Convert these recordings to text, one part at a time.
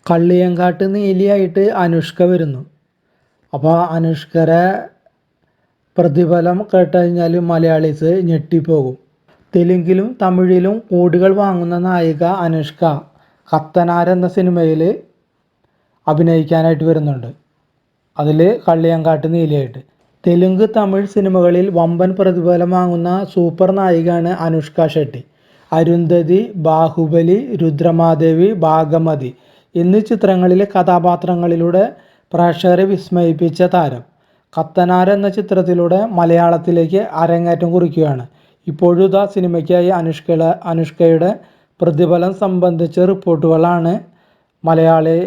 കള്ളിയങ്കാട്ട് നീലിയായിട്ട് അനുഷ്ക വരുന്നു. അപ്പോൾ അനുഷ്കരെ പ്രതിഫലം കേട്ടുകഴിഞ്ഞാൽ മലയാളീസ് ഞെട്ടിപ്പോകും. തെലുങ്കിലും തമിഴിലും കോടികൾ വാങ്ങുന്ന നായിക അനുഷ്ക കത്തനാർ എന്ന സിനിമയിൽ അഭിനയിക്കാനായിട്ട് വരുന്നുണ്ട്. അതിൽ കള്ളിയങ്കാട്ട് നീലിയായിട്ട്. തെലുങ്ക് തമിഴ് സിനിമകളിൽ വമ്പൻ പ്രതിഫലം വാങ്ങുന്ന സൂപ്പർ നായികയാണ് അനുഷ്ക ഷെട്ടി. അരുന്ധതി, ബാഹുബലി, രുദ്രമാദേവി, ഭാഗമതി എന്നീ ചിത്രങ്ങളിലെ കഥാപാത്രങ്ങളിലൂടെ പ്രേക്ഷകരെ വിസ്മയിപ്പിച്ച താരം കത്തനാർ എന്ന ചിത്രത്തിലൂടെ മലയാളത്തിലേക്ക് അരങ്ങേറ്റം കുറിക്കുകയാണ്. ഇപ്പോഴും സിനിമയ്ക്കായി അനുഷ്കയുടെ പ്രതിഫലം സംബന്ധിച്ച റിപ്പോർട്ടുകളാണ് മലയാളി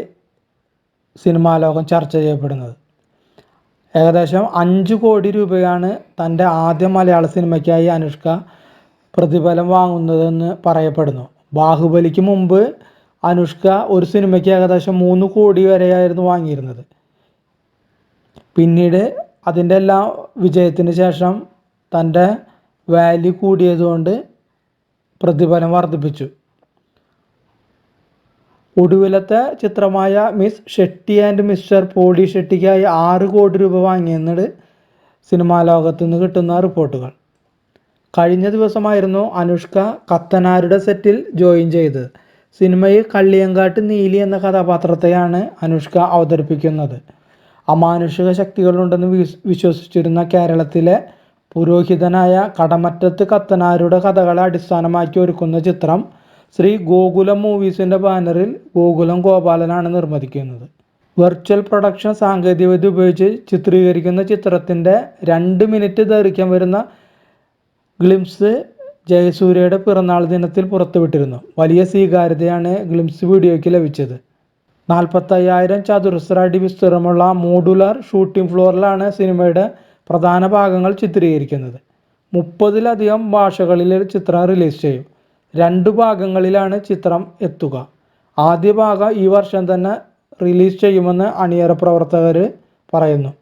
സിനിമാ ലോകം ചർച്ച ചെയ്യപ്പെടുന്നത്. ഏകദേശം 5 കോടി രൂപയാണ് തൻ്റെ ആദ്യ മലയാള സിനിമയ്ക്കായി അനുഷ്ക പ്രതിഫലം വാങ്ങുന്നതെന്ന് പറയപ്പെടുന്നു. ബാഹുബലിക്ക് മുമ്പ് അനുഷ്ക ഒരു സിനിമയ്ക്ക് ഏകദേശം 3 കോടി വരെയായിരുന്നു വാങ്ങിയിരുന്നത്. പിന്നീട് അതിൻ്റെ എല്ലാ വിജയത്തിന് ശേഷം തൻ്റെ വാല്യൂ കൂടിയതുകൊണ്ട് പ്രതിഫലം വർദ്ധിപ്പിച്ചു. ഒടുവിലത്തെ ചിത്രമായ മിസ് ഷെട്ടി ആൻഡ് മിസ്റ്റർ പോളി ഷെട്ടിക്കായി 6 കോടി രൂപ വാങ്ങിയെന്നത് സിനിമാ ലോകത്തു നിന്ന് കിട്ടുന്ന റിപ്പോർട്ടുകൾ. കഴിഞ്ഞ ദിവസമായിരുന്നു അനുഷ്ക കത്തനാരുടെ സെറ്റിൽ ജോയിൻ ചെയ്തത്. സിനിമയിൽ കള്ളിയങ്കാട്ട് നീലി എന്ന കഥാപാത്രത്തെയാണ് അനുഷ്ക അവതരിപ്പിക്കുന്നത്. അമാനുഷിക ശക്തികളുണ്ടെന്ന് വിശ്വസിച്ചിരുന്ന കേരളത്തിലെ പുരോഹിതനായ കടമറ്റത്ത് കത്തനാരുടെ കഥകളെ അടിസ്ഥാനമാക്കി ഒരുക്കുന്ന ചിത്രം ശ്രീ ഗോകുലം മൂവീസിൻ്റെ ബാനറിൽ ഗോകുലം ഗോപാലനാണ് നിർമ്മിക്കുന്നത്. വെർച്വൽ പ്രൊഡക്ഷൻ സാങ്കേതികവിദ്യ ഉപയോഗിച്ച് ചിത്രീകരിക്കുന്ന ചിത്രത്തിൻ്റെ 2 മിനിറ്റ് ദൈർഘ്യം വരുന്ന ഗ്ലിംസ് ജയസൂര്യയുടെ പിറന്നാൾ ദിനത്തിൽ പുറത്തുവിട്ടിരുന്നു. വലിയ സ്വീകാര്യതയാണ് ഗ്ലിംസ് വീഡിയോയ്ക്ക് ലഭിച്ചത്. 45,000 ചതുരശ്ര അടി വിസ്തീർണമുള്ള മോഡുലാർ ഷൂട്ടിംഗ് ഫ്ലോറിലാണ് സിനിമയുടെ പ്രധാന ഭാഗങ്ങൾ ചിത്രീകരിക്കുന്നത്. 30-ലധികം ഭാഷകളിൽ ചിത്രം റിലീസ് ചെയ്യും. 2 ഭാഗങ്ങളിലാണ് ചിത്രം എത്തുക. ആദ്യ ഭാഗം ഈ വർഷം തന്നെ റിലീസ് ചെയ്യുമെന്ന് അണിയറ പ്രവർത്തകർ പറയുന്നു.